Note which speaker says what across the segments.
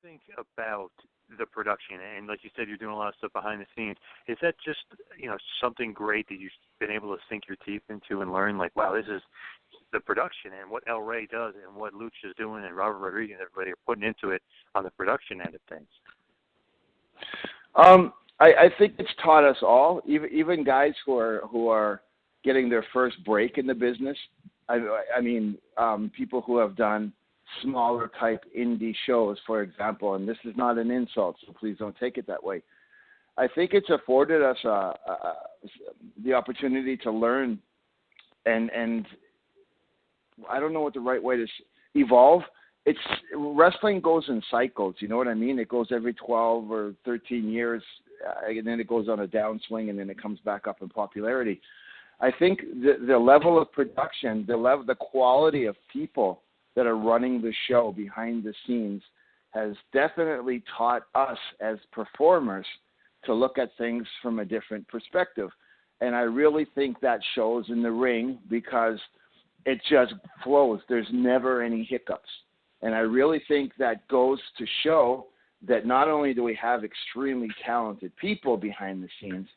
Speaker 1: think about the production, and like you said, you're doing a lot of stuff behind the scenes. Is that just, something great that you've been able to sink your teeth into and learn, like, wow, this is the production and what El Rey does and what Lucha's doing and Robert Rodriguez and everybody are putting into it on the production end of things?
Speaker 2: I think it's taught us all, even guys who are getting their first break in the business. I mean, people who have done smaller type indie shows, for example, and this is not an insult, so please don't take it that way. I think it's afforded us the opportunity to learn, and I don't know what the right way to evolve. Wrestling goes in cycles, you know what I mean? It goes every 12 or 13 years, and then it goes on a downswing, and then it comes back up in popularity. I think the level of production, the quality of people that are running the show behind the scenes has definitely taught us as performers to look at things from a different perspective. And I really think that shows in the ring because it just flows. There's never any hiccups. And I really think that goes to show that not only do we have extremely talented people behind the scenes,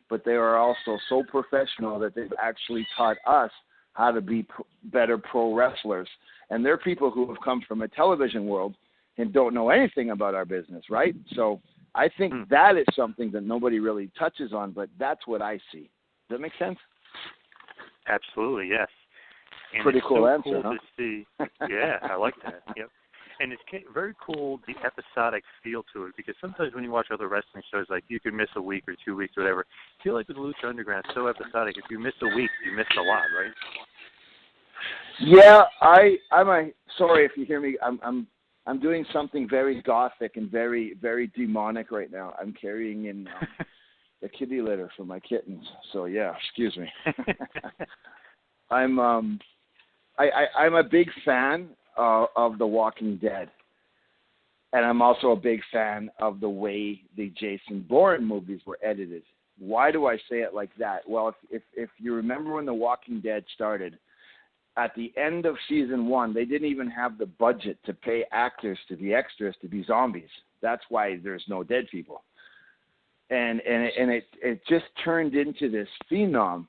Speaker 2: but they are also so professional that they've actually taught us how to be better pro wrestlers. And they're people who have come from a television world and don't know anything about our business, right? So I think that is something that nobody really touches on, but that's what I see. Does that make sense?
Speaker 1: Absolutely, yes. And
Speaker 2: pretty cool answer,
Speaker 1: cool
Speaker 2: huh?
Speaker 1: To see. Yeah, I like that. Yep. And it's very cool, the episodic feel to it, because sometimes when you watch other wrestling shows, like you could miss a week or 2 weeks or whatever. I feel like with Lucha Underground, it's so episodic. If you miss a week, you missed a lot, right?
Speaker 2: Yeah, I'm sorry if you hear me. I'm doing something very gothic and very, very demonic right now. I'm carrying in the kitty litter for my kittens. So yeah, excuse me. I'm a big fan of The Walking Dead, and I'm also a big fan of the way the Jason Bourne movies were edited. Why do I say it like that? Well, if you remember when The Walking Dead started, at the end of season 1, they didn't even have the budget to pay actors to be extras to be zombies. That's why there's no dead people. And it just turned into this phenom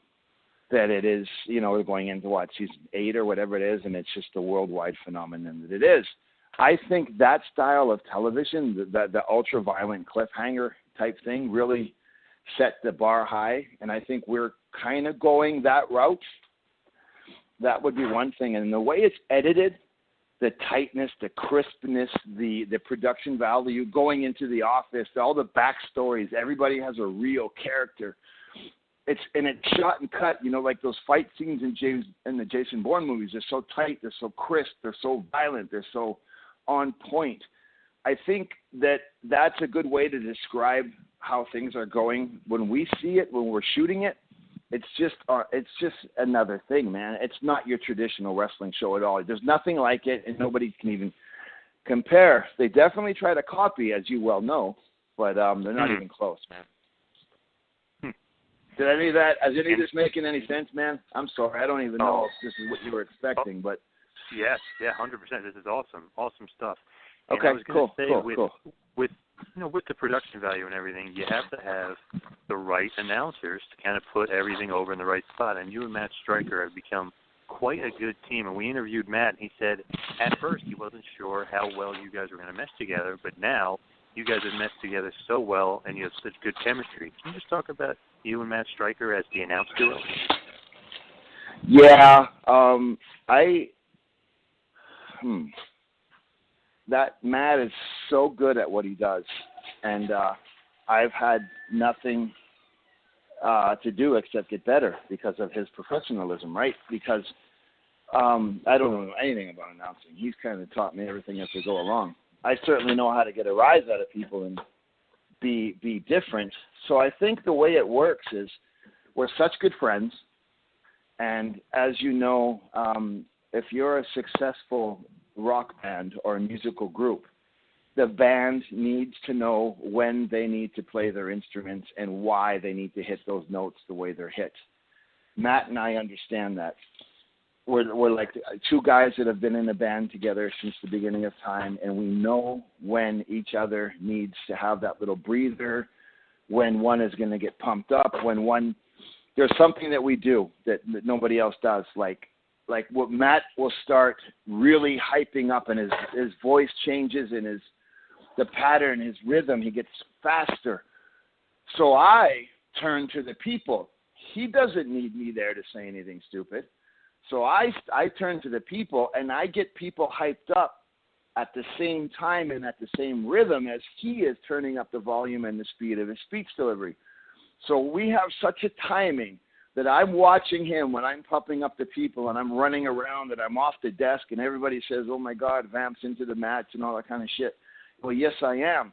Speaker 2: that it is, we're going into season 8 or whatever it is, and it's just a worldwide phenomenon that it is. I think that style of television, the ultra-violent cliffhanger type thing, really set the bar high, and I think we're kind of going that route. That would be one thing. And the way it's edited, the tightness, the crispness, the production value, going into the office, all the backstories, everybody has a real character. It's shot and cut, like those fight scenes in the Jason Bourne movies. They're so tight, they're so crisp, they're so violent, they're so on point. I think that's a good way to describe how things are going. When we see it, when we're shooting it, it's just another thing, man. It's not your traditional wrestling show at all. There's nothing like it, and nobody can even compare. They definitely try to copy, as you well know, but they're not even close, man. Does any of this making any sense, man? I'm sorry, I don't even know if this is what you were expecting, but
Speaker 1: yes, 100%. This is awesome stuff. And
Speaker 2: okay,
Speaker 1: I was going to say
Speaker 2: cool.
Speaker 1: With the production value and everything, you have to have the right announcers to kind of put everything over in the right spot. And you and Matt Stryker have become quite a good team. And we interviewed Matt, and he said at first he wasn't sure how well you guys were going to mesh together, but now you guys have meshed together so well, and you have such good chemistry. Can you just talk about you and Matt Stryker as the announce duo?
Speaker 2: Yeah, that Matt is so good at what he does, and I've had nothing to do except get better because of his professionalism, right? Because I don't know anything about announcing. He's kind of taught me everything as we go along. I certainly know how to get a rise out of people and be different. So I think the way it works is we're such good friends, and as you know, if you're a successful rock band or a musical group, the band needs to know when they need to play their instruments and why they need to hit those notes the way they're hit. Matt and I understand that. we're like two guys that have been in a band together since the beginning of time, and we know when each other needs to have that little breather, when one is going to get pumped up, when there's something that we do that nobody else does, like what Matt will start really hyping up, and his voice changes, and the pattern, his rhythm, he gets faster. So I turn to the people. He doesn't need me there to say anything stupid. So I turn to the people, and I get people hyped up at the same time and at the same rhythm as he is turning up the volume and the speed of his speech delivery. So we have such a timing that I'm watching him when I'm pumping up the people and I'm running around and I'm off the desk and everybody says, oh, my God, Vamp's into the match and all that kind of shit. Well, yes, I am.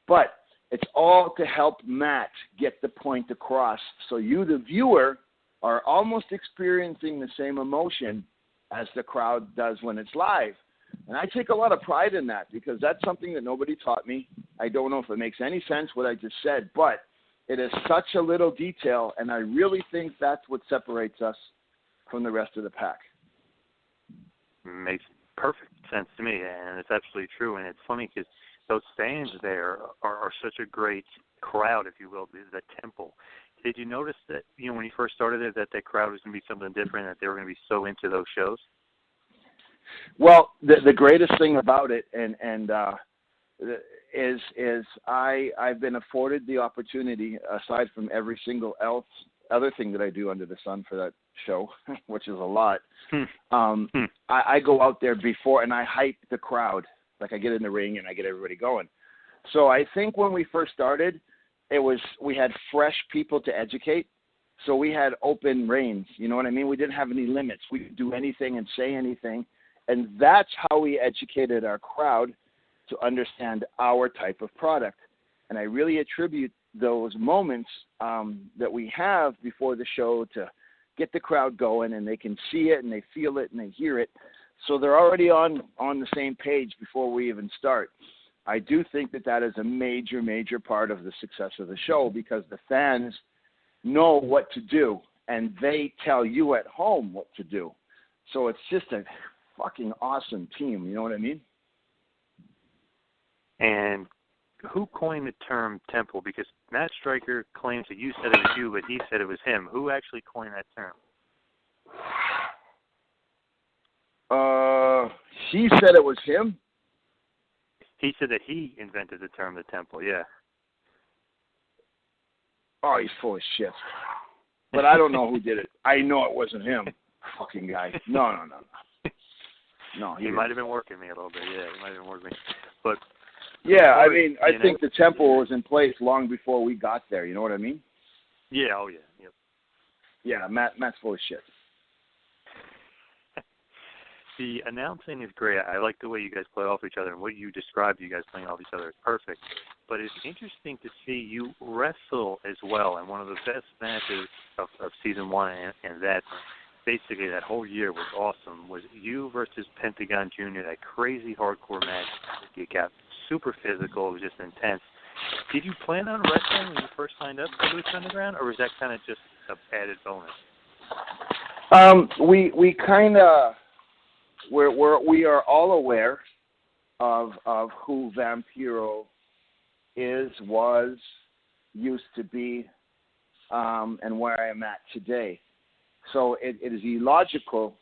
Speaker 2: But it's all to help Matt get the point across. So you, the viewer, are almost experiencing the same emotion as the crowd does when it's live. And I take a lot of pride in that because that's something that nobody taught me. I don't know if it makes any sense what I just said, but it is such a little detail, and I really think that's what separates us from the rest of the pack.
Speaker 1: Makes perfect sense to me, and it's absolutely true. And it's funny because those fans there are such a great crowd, if you will, the temple. Did you notice that, when you first started there, that crowd was going to be something different, that they were going to be so into those shows?
Speaker 2: Well, the greatest thing about it, is I've been afforded the opportunity, aside from every single other thing that I do under the sun for that show, which is a lot. I go out there before and I hype the crowd. Like I get in the ring and I get everybody going. So I think when we first started, we had fresh people to educate. So we had open reins. You know what I mean? We didn't have any limits. We could do anything and say anything. And that's how we educated our crowd to understand our type of product. And I really attribute those moments that we have before the show to get the crowd going, and they can see it and they feel it and they hear it. So they're already on the same page before we even start. I do think that is a major, major part of the success of the show because the fans know what to do and they tell you at home what to do. So it's just a fucking awesome team. You know what I mean?
Speaker 1: And who coined the term temple? Because Matt Stryker claims that you said it was you, but he said it was him. Who actually coined that term?
Speaker 2: He said it was him.
Speaker 1: He said that he invented the term the temple, yeah.
Speaker 2: Oh, he's full of shit. But I don't know who did it. I know it wasn't him. Fucking guy. No. No,
Speaker 1: he might have been working me a little bit, yeah. He might have been working me. But
Speaker 2: yeah, I mean, I think the temple was in place long before we got there. You know what I mean?
Speaker 1: Yeah, oh yeah, yep.
Speaker 2: Yeah, Matt's full of shit.
Speaker 1: The announcing is great. I like the way you guys play off each other, and what you described you guys playing off each other is perfect. But it's interesting to see you wrestle as well, and one of the best matches of season one, and that basically that whole year was awesome, was you versus Pentagon Jr., that crazy hardcore match. You got super physical. It was just intense. Did you plan on wrestling when you first signed up for Lucha Underground, or was that kind of just an added bonus?
Speaker 2: We kind of... We are all aware of who Vampiro was, used to be, and where I am at today. So it is illogical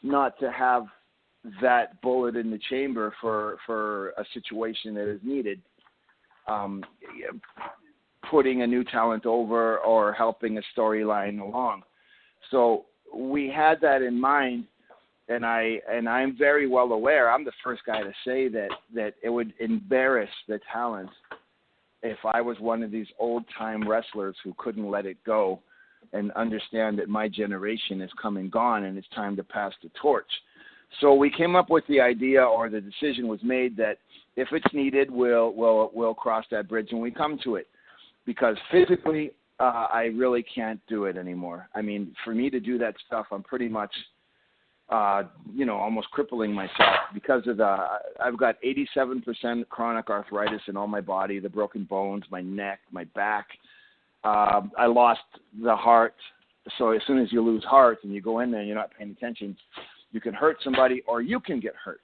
Speaker 2: not to have that bullet in the chamber for a situation that is needed, putting a new talent over or helping a storyline along. So we had that in mind. And I'm very well aware. I'm the first guy to say that it would embarrass the talent if I was one of these old-time wrestlers who couldn't let it go and understand that my generation is come and gone and it's time to pass the torch. So we came up with the idea, or the decision was made, that if it's needed, we'll cross that bridge when we come to it. Because physically, I really can't do it anymore. I mean, for me to do that stuff, I'm pretty much... almost crippling myself because of I've got 87% chronic arthritis in all my body, the broken bones, my neck, my back. I lost the heart. So as soon as you lose heart and you go in there and you're not paying attention, You can hurt somebody, or you can get hurt.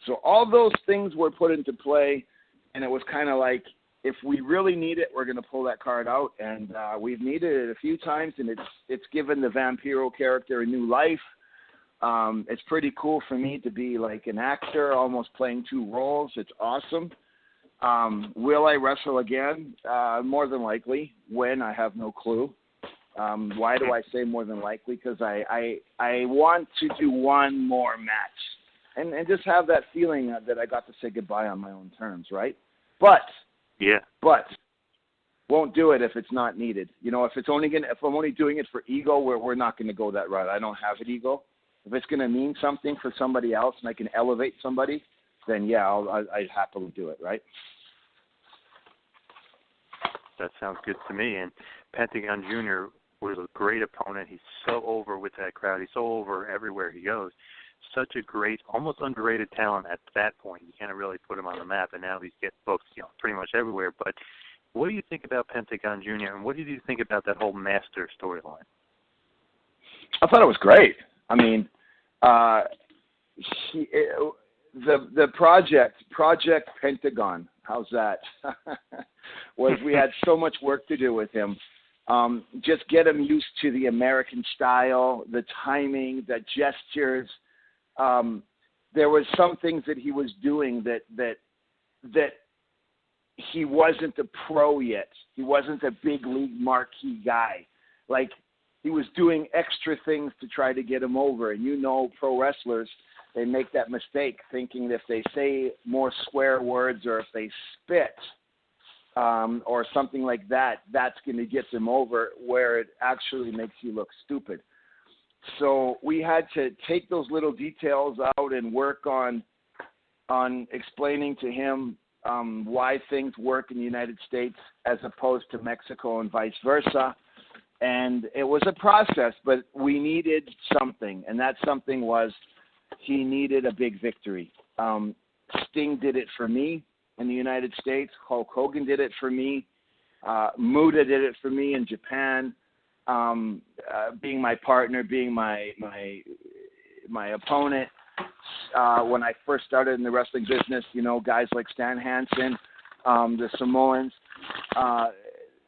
Speaker 2: So all those things were put into play, and it was kind of like, if we really need it, we're going to pull that card out. And we've needed it a few times, and it's given the Vampiro character a new life. It's pretty cool for me to be like an actor, almost playing two roles. It's awesome. Will I wrestle again? More than likely. When? I have no clue. Why do I say more than likely? Because I want to do one more match and just have that feeling that I got to say goodbye on my own terms, right? But won't do it if it's not needed. You know, if I'm only doing it for ego, we're not going to go that route. I don't have an ego. If it's going to mean something for somebody else and I can elevate somebody, then yeah, I'd happily do it, right?
Speaker 1: That sounds good to me. And Pentagon Jr. was a great opponent. He's so over with that crowd. He's so over everywhere he goes. Such a great, almost underrated talent at that point. You can't really put him on the map, and now he's getting booked, pretty much everywhere. But what do you think about Pentagon Jr., and what did you think about that whole master storyline?
Speaker 2: I thought it was great. I mean, the Project Pentagon, how's that? We had so much work to do with him. Just get him used to the American style, the timing, the gestures. There was some things that he was doing that he wasn't a pro yet. He wasn't a big league marquee guy. Like, he was doing extra things to try to get him over. And pro wrestlers, they make that mistake thinking that if they say more swear words or if they spit or something like that, that's going to get them over, where it actually makes you look stupid. So we had to take those little details out and work on explaining to him why things work in the United States as opposed to Mexico and vice versa. And it was a process, but we needed something, and that something was he needed a big victory. Sting did it for me in the United States. Hulk Hogan did it for me. Muta did it for me in Japan. Being my partner, being my opponent. When I first started in the wrestling business, guys like Stan Hansen, the Samoans,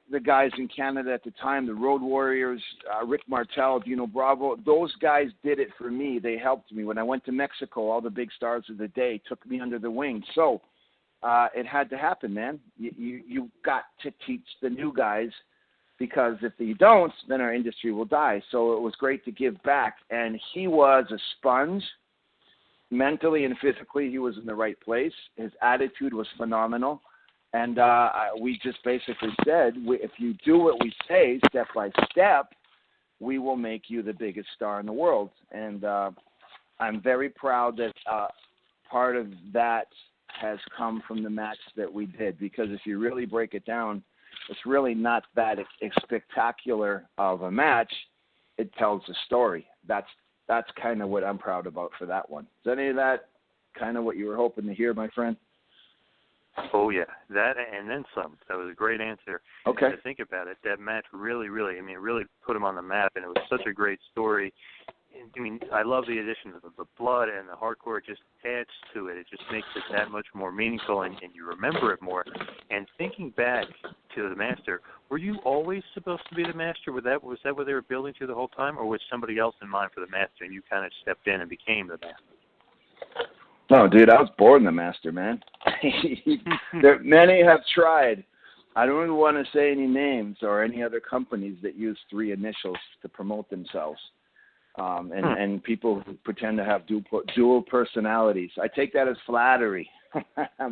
Speaker 2: the guys in Canada at the time, the Road Warriors, Rick Martel, Dino Bravo, those guys did it for me. They helped me. When I went to Mexico, all the big stars of the day took me under the wing. So it had to happen, man. You got to teach the new guys, because if you don't, then our industry will die. So it was great to give back. And he was a sponge. Mentally and physically, he was in the right place. His attitude was phenomenal. And we just basically said, if you do what we say step by step, we will make you the biggest star in the world. And I'm very proud that part of that has come from the match that we did, because if you really break it down, it's really not that spectacular of a match. It tells a story. That's kind of what I'm proud about for that one. Is any of that kind of what you were hoping to hear, my friend?
Speaker 1: Oh, yeah. That and then some. That was a great answer.
Speaker 2: Okay.
Speaker 1: And to think about it, that match really put him on the map, and it was such a great story. I mean, I love the addition of the blood and the hardcore. It just adds to it. It just makes it that much more meaningful, and you remember it more. And thinking back to the Master, were you always supposed to be the Master? Was that what they were building to the whole time, or was somebody else in mind for the Master, and you kind of stepped in and became the Master?
Speaker 2: No, dude, I was born the Master, man. Many have tried. I don't even want to say any names or any other companies that use 3 initials to promote themselves. And people who pretend to have dual personalities. I take that as flattery.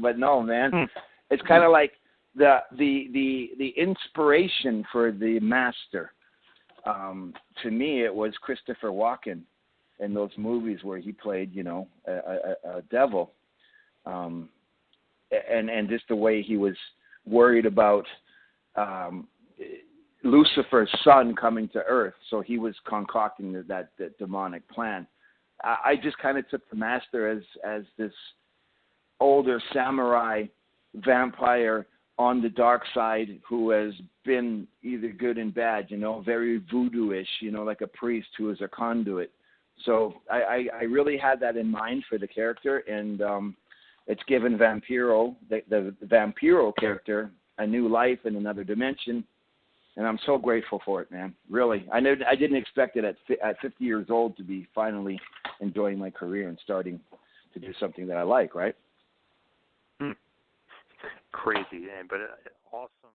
Speaker 2: But no, man. It's kind of like the inspiration for the Master. To me, it was Christopher Walken in those movies where he played, a devil. And just the way he was worried about Lucifer's son coming to Earth, so he was concocting that demonic plan. I just kind of took the Master as this older samurai vampire on the dark side who has been either good and bad, very voodoo-ish, like a priest who is a conduit. So I really had that in mind for the character, and it's given Vampiro, the Vampiro character, a new life in another dimension, and I'm so grateful for it, man. Really, I didn't expect it at 50 years old to be finally enjoying my career and starting to do something that I like, right?
Speaker 1: Crazy, but awesome.